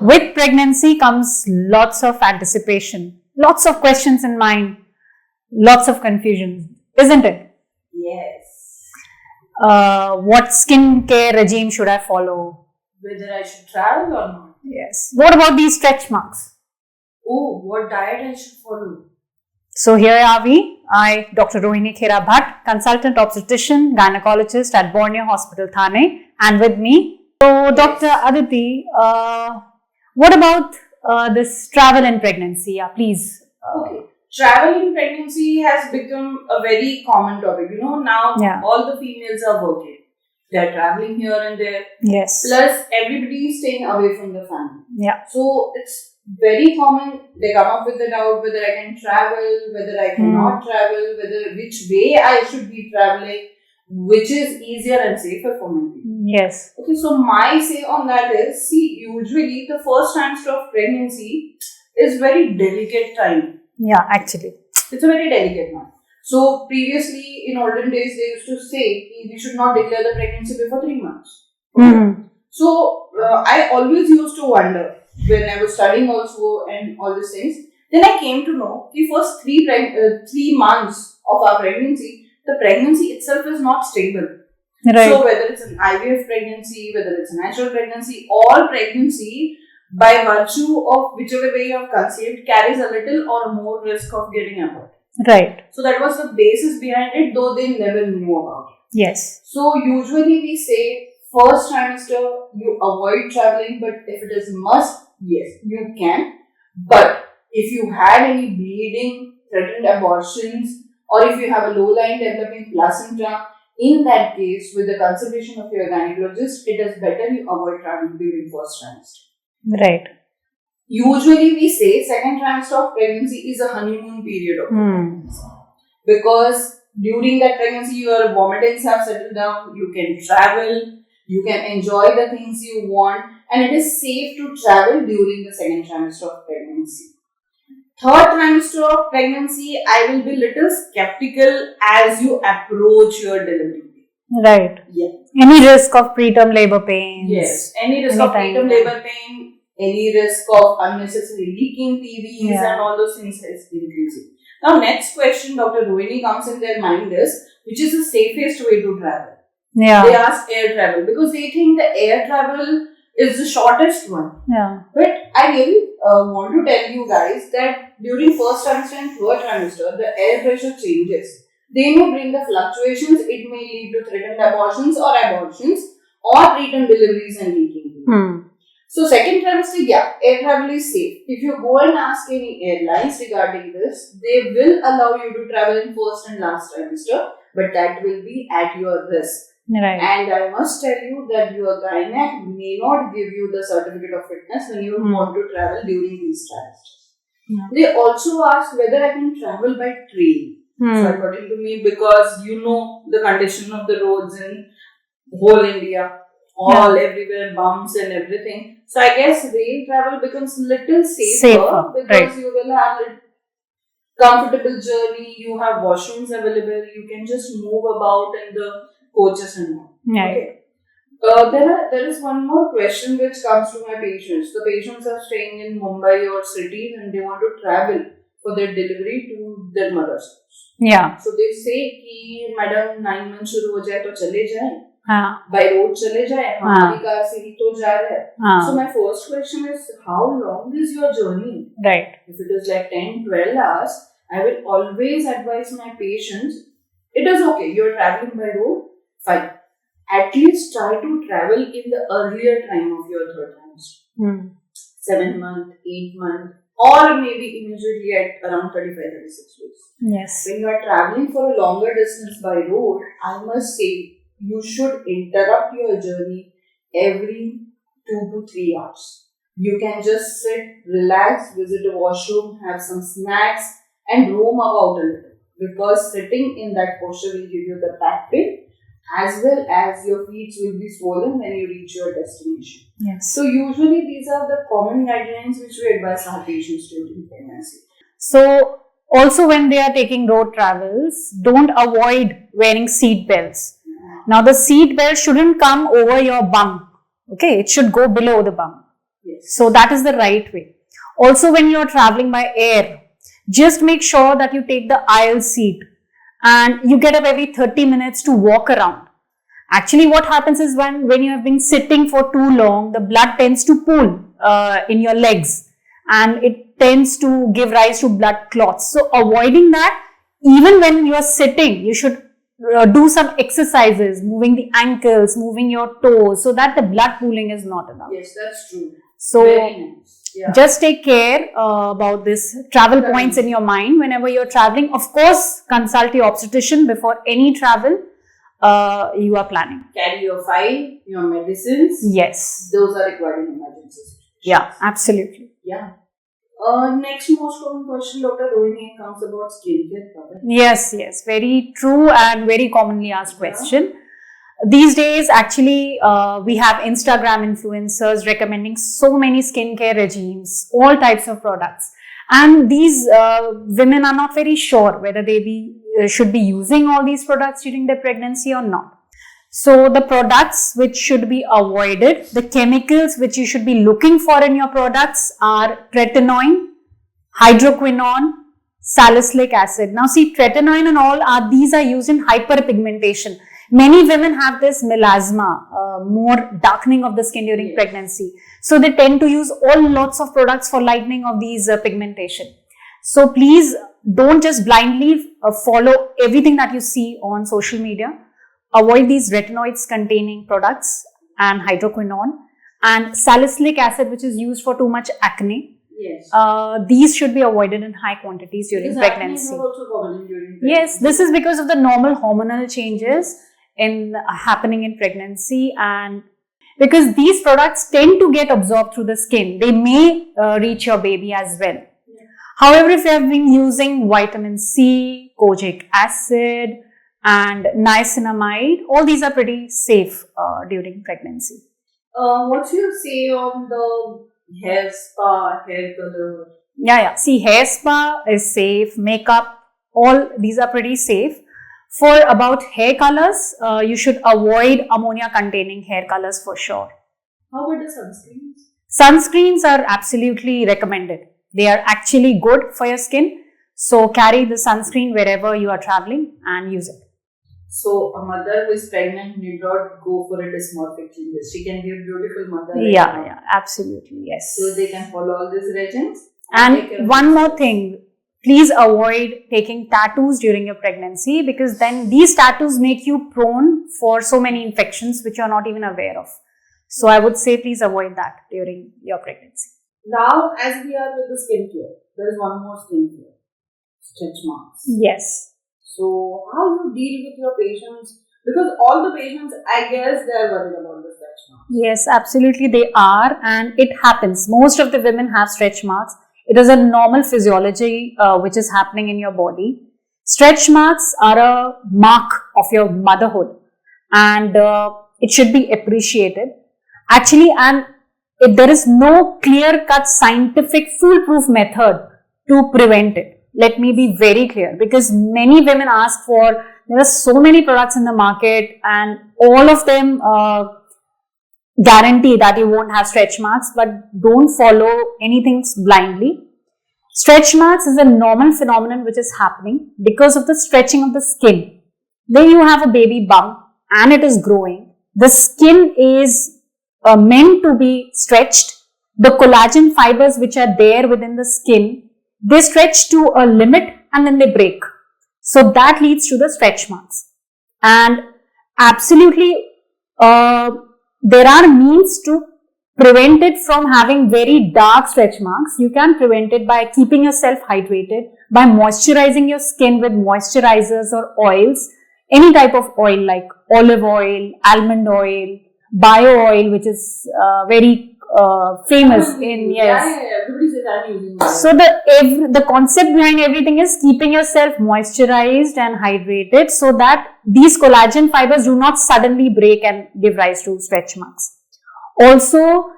With pregnancy comes lots of anticipation, lots of questions in mind, lots of confusion, isn't it? Yes. What skincare regime should I follow? Whether I should travel or not. Yes. What about these stretch marks? Oh, what diet I should follow. So here are we. I, Dr. Rohini Khera Bhatt, consultant obstetrician, gynecologist at Borneo Hospital, Thane, and with me. So, Dr. Aditi, what about this travel in pregnancy? Yeah, please. Okay. Travel in pregnancy has become a very common topic. Now all the females are working. They're traveling here and there. Yes. Plus, everybody is staying away from the family. Yeah. So, it's very common. They come up with the doubt whether I can travel, whether I cannot travel, which way I should be traveling, which is easier and safer for me. Yes. Okay, so my say on that is, usually the first trimester of pregnancy is very delicate time. Yeah, actually. It's a very delicate one. So previously, in olden days, they used to say we should not declare the pregnancy before 3 months. Okay? So I always used to wonder when I was studying also and all these things. Then I came to know the first 3 months of our pregnancy, the pregnancy itself is not stable. Right. So whether it's an IVF pregnancy, whether it's a natural pregnancy, all pregnancy by virtue of whichever way you have conceived carries a little or more risk of getting aborted. Right. So that was the basis behind it, though they never knew about it. Yes. So usually we say first trimester you avoid traveling, but if it is must, yes, you can. But if you had any bleeding, threatened abortions, or if you have a low-lying developing placenta, in that case, with the consultation of your gynecologist, it is better you avoid traveling during first trimester. Right. Usually we say second trimester of pregnancy is a honeymoon period of pregnancy. Because during that pregnancy, your vomitings have settled down, you can travel, you can enjoy the things you want, and it is safe to travel during the second trimester of pregnancy. Third trimester of pregnancy, I will be little skeptical as you approach your delivery. Right. Yeah. Any risk of preterm labor pains? Yes. Any risk of preterm labor pain, any risk of unnecessary leaking PVs and all those things is increasing. Now, next question, Dr. Rohini, comes in their mind is, which is the safest way to travel? Yeah. They ask air travel because they think the air travel is the shortest one. Yeah. But I really want to tell you guys that during first trimester and third trimester, the air pressure changes. They may bring the fluctuations. It may lead to threatened abortions or preterm deliveries and leaking. So second trimester, air travel is safe. If you go and ask any airlines regarding this, they will allow you to travel in first and last trimester, but that will be at your risk. Right. And I must tell you that your gynaec may not give you the certificate of fitness when you want to travel during these trimesters. Yeah. They also ask whether I can travel by train. So according to me, because you know the condition of the roads in whole India, everywhere bumps and everything. So I guess rail travel becomes little safer because you will have a comfortable journey, you have washrooms available, you can just move about in the coaches and all. Right. Okay. There is one more question which comes to my patients. The patients are staying in Mumbai or cities and they want to travel for their delivery to their mother's house. Yeah. So they say कि madam 9 months शुरू हो जाए तो चले जाएं. By road चले जाएं. हमारी कार से ही तो जा रहा है. So my first question is, how long is your journey? Right. If it is like 10-12 hours, I will always advise my patients, it is okay, you are traveling by road, fine. At least try to travel in the earlier time of your third trimester. 7 months, 8 months, or maybe immediately at around 35-36 weeks. Yes. When you are traveling for a longer distance by road, I must say you should interrupt your journey every 2 to 3 hours. You can just sit, relax, visit a washroom, have some snacks, and roam about a little. Because sitting in that posture will give you the back pain, as well as your feet will be swollen when you reach your destination. Yes. So usually these are the common guidelines which we advise our patients during pregnancy. So also when they are taking road travels, don't avoid wearing seat belts. Now the seat belt shouldn't come over your bum. Okay, it should go below the bum. Yes. So that is the right way. Also, when you are traveling by air, just make sure that you take the aisle seat and you get up every 30 minutes to walk around. Actually, what happens is when you have been sitting for too long, the blood tends to pool in your legs and it tends to give rise to blood clots. So, avoiding that, even when you are sitting, you should do some exercises, moving the ankles, moving your toes, so that the blood pooling is not enough. Yes, that's true. So, Very nice. Yeah. just take care about this travel points in your mind whenever you're traveling. Of course, consult your obstetrician before any travel you are planning. Carry your file, your medicines. Yes. Those are required in emergencies. Yeah, absolutely. Yeah. Next most common question, Dr. Rohini, comes about skincare products. Yes. Very true and very commonly asked question. These days, actually, we have Instagram influencers recommending so many skincare regimes, all types of products. And these women are not very sure whether they should be using all these products during their pregnancy or not. So, the products which should be avoided, the chemicals which you should be looking for in your products are tretinoin, hydroquinone, salicylic acid. Now, see, tretinoin and all these are used in hyperpigmentation. Many women have this melasma, more darkening of the skin during pregnancy. So, they tend to use lots of products for lightening of these pigmentation. So, please don't just blindly follow everything that you see on social media. Avoid these retinoids containing products and hydroquinone and salicylic acid, which is used for too much acne. Yes. These should be avoided in high quantities during pregnancy. Acne is also common during pregnancy. Yes, this is because of the normal hormonal changes happening in pregnancy, and because these products tend to get absorbed through the skin, they may reach your baby as well. Yeah. However, if you have been using vitamin C, kojic acid, and niacinamide, all these are pretty safe during pregnancy. What's your say on the hair spa, hair color? Yeah. See, hair spa is safe, makeup, all these are pretty safe. For about hair colors, you should avoid ammonia containing hair colors for sure. How about the sunscreens? Sunscreens are absolutely recommended. They are actually good for your skin. So, carry the sunscreen wherever you are traveling and use it. So, a mother who is pregnant need not go for a dysmorphic changes. She can be a beautiful mother. Yeah, absolutely, yes. So, they can follow all these regimes. And one more thing, please avoid taking tattoos during your pregnancy, because then these tattoos make you prone for so many infections which you are not even aware of. So, I would say please avoid that during your pregnancy. Now, as we are with the skincare, there is one more skincare, stretch marks. Yes. So, how you deal with your patients? Because all the patients, I guess, they are worried about the stretch marks. Yes, absolutely they are, and it happens. Most of the women have stretch marks. It is a normal physiology which is happening in your body. Stretch marks are a mark of your motherhood, and it should be appreciated. Actually, and there is no clear-cut scientific foolproof method to prevent it. Let me be very clear, because many women ask for, there are so many products in the market and all of them guarantee that you won't have stretch marks, but don't follow anything blindly. Stretch marks is a normal phenomenon which is happening because of the stretching of the skin. When you have a baby bump and it is growing, the skin is meant to be stretched. The collagen fibers which are there within the skin, they stretch to a limit and then they break. So that leads to the stretch marks. And absolutely, there are means to prevent it from having very dark stretch marks. You can prevent it by keeping yourself hydrated, by moisturizing your skin with moisturizers or oils, any type of oil like olive oil, almond oil, bio oil, which is very famous in, yes. Yeah, everybody says I'm using bio. So the concept behind everything is keeping yourself moisturized and hydrated so that these collagen fibers do not suddenly break and give rise to stretch marks. Also,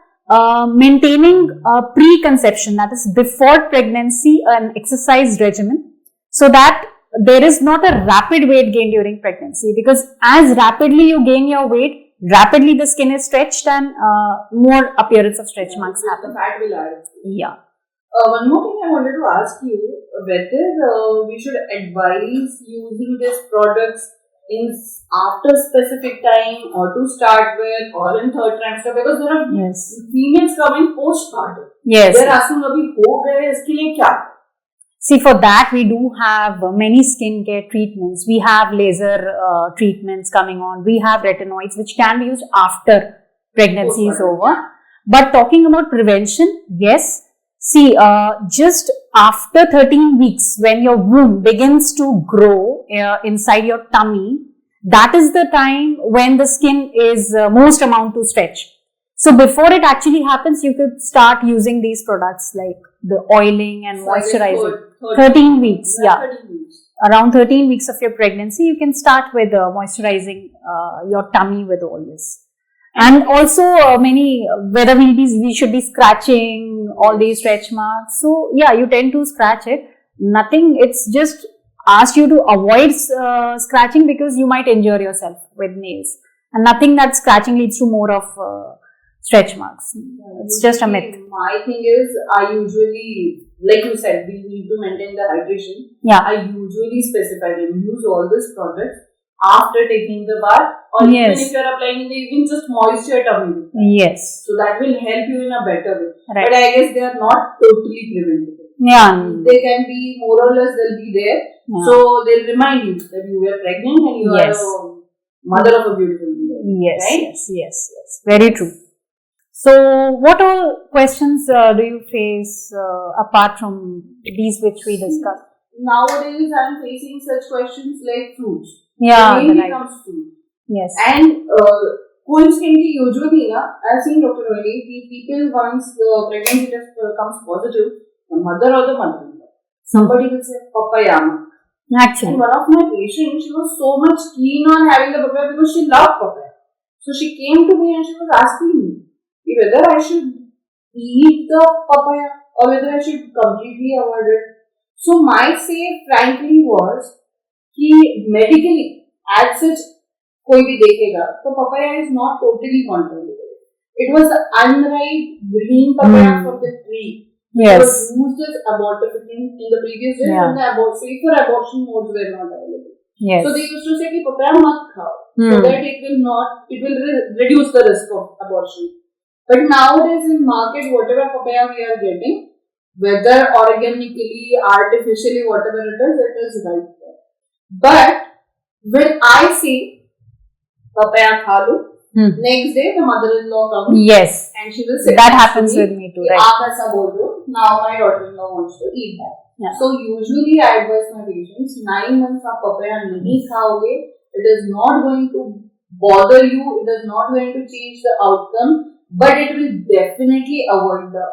maintaining preconception, that is before pregnancy, an exercise regimen, so that there is not a rapid weight gain during pregnancy, because as rapidly you gain your weight, rapidly the skin is stretched and more appearance of stretch marks happen. The fat will add. Yeah. One more thing I wanted to ask you, whether we should advise using these products in after specific time or to start with or in third trimester, because there are females coming postpartum. Yes. They're asking, abhi ho gaye, iske liye kya? See, for that we do have many skincare treatments. We have laser treatments coming on. We have retinoids which can be used after pregnancy is over. But talking about prevention, yes. See, just after 13 weeks, when your womb begins to grow inside your tummy, that is the time when the skin is most amount to stretch. So before it actually happens, you could start using these products like the oiling and moisturizing. 13 weeks, yeah. 13 weeks. Around 13 weeks of your pregnancy, you can start with moisturizing your tummy with all this. And also whether we should be scratching all these stretch marks. So yeah, you tend to scratch it. Nothing, it's just asked you to avoid scratching because you might injure yourself with nails. And nothing that scratching leads to more of stretch marks. It's just a myth. My thing is, I usually, like you said, we need to maintain the hydration. Yeah. I usually specify them, use all these products after taking the bath, or even if you are applying in the evening, just moisture tummy. Yes. So that will help you in a better way. Right. But I guess they are not totally preventable. Yeah. They can be more or less, they'll be there. Yeah. So they'll remind you that you were pregnant and you are a mother of a beautiful baby. Yes. Right? Yes. Very true. So, what all questions do you face apart from these which we discussed? Nowadays, I am facing such questions like fruits. Yeah, mainly comes fruit. Yes. And coincidentally, usually, I've seen Dr. Rohini, people once the pregnancy test comes positive, the mother or the mother-in-law, somebody will say papaya. Actually. And one of my patients, she was so much keen on having the papaya because she loved papaya. So she came to me and she was asking me whether I should eat the papaya or whether I should completely avoid it. So my say frankly was कि medically as such कोई भी देखेगा तो papaya is not totally contraindicated. It was the unripe green papaya from the tree. It was used as abortifacient in the previous days when the safer abortion modes were not available. Yes. So they used to say कि papaya मत खाओ so that it will reduce the risk of abortion. But nowadays in market, whatever papaya we are getting, whether organically, artificially, whatever it is right there. But when I say papaya kha lo, next day the mother-in-law comes. Yes. And she will say that happens with me too. Right. Aap aisa bol rahe ho, now my daughter-in-law wants to eat that. Yeah. So usually I advise my patients, 9 months of papaya nahi khaoge, it is not going to bother you, it is not going to change the outcome, but it will definitely avoid the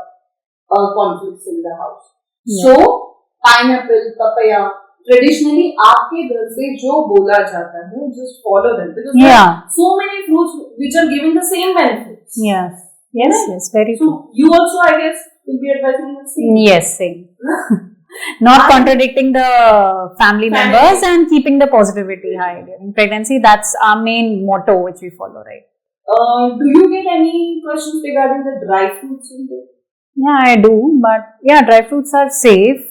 conflicts in the house. Yeah. So, pineapple, papaya, traditionally, आपके घर से जो बोला जाता है, just follow them because there are so many fruits which are giving the same benefits. Yes, very true. So, you also, I guess, will be advising the same. Yes, same. Not contradicting the family members and keeping the positivity high during pregnancy. That's our main motto which we follow, right? Do you get any questions regarding the dry fruits in there? Yeah, I do. But yeah, dry fruits are safe.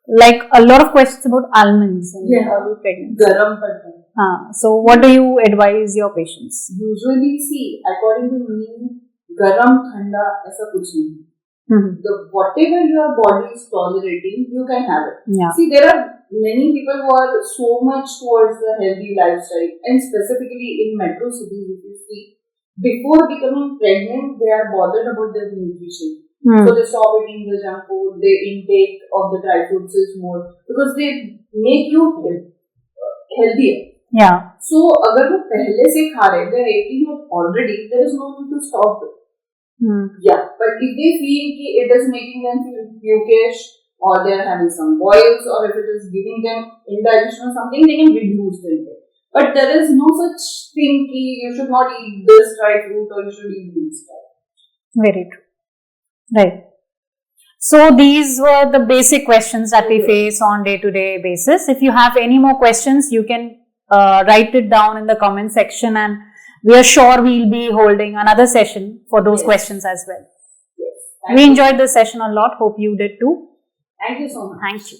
Like a lot of questions about almonds in early pregnancy. Garam padta. So what do you advise your patients? Usually, see, according to me, garam thanda aisa kuch nahi. Whatever your body is tolerating, you can have it. Yeah. See, there are many people who are so much towards the healthy lifestyle, and specifically in metro cities, if you see, before becoming pregnant, they are bothered about their nutrition. So they stop eating the junk food, their intake of the dry fruits is more because they make you healthier. Yeah. So, agar wo pehle se kha rahe, they are eating it already, there is no need to stop it. Yeah, but if they feel that it is making them feel pukish or they are having some boils or if it is giving them indigestion or something, they can reduce the intake. But there is no such thing that you should not eat this dry fruit or you should eat this dry fruit. Very true. Right. So these were the basic questions that we face on day-to-day basis. If you have any more questions, you can write it down in the comment section and We are sure we'll be holding another session for those questions as well. Yes. We enjoyed this session a lot. Hope you did too. Thank you so much. Thank you.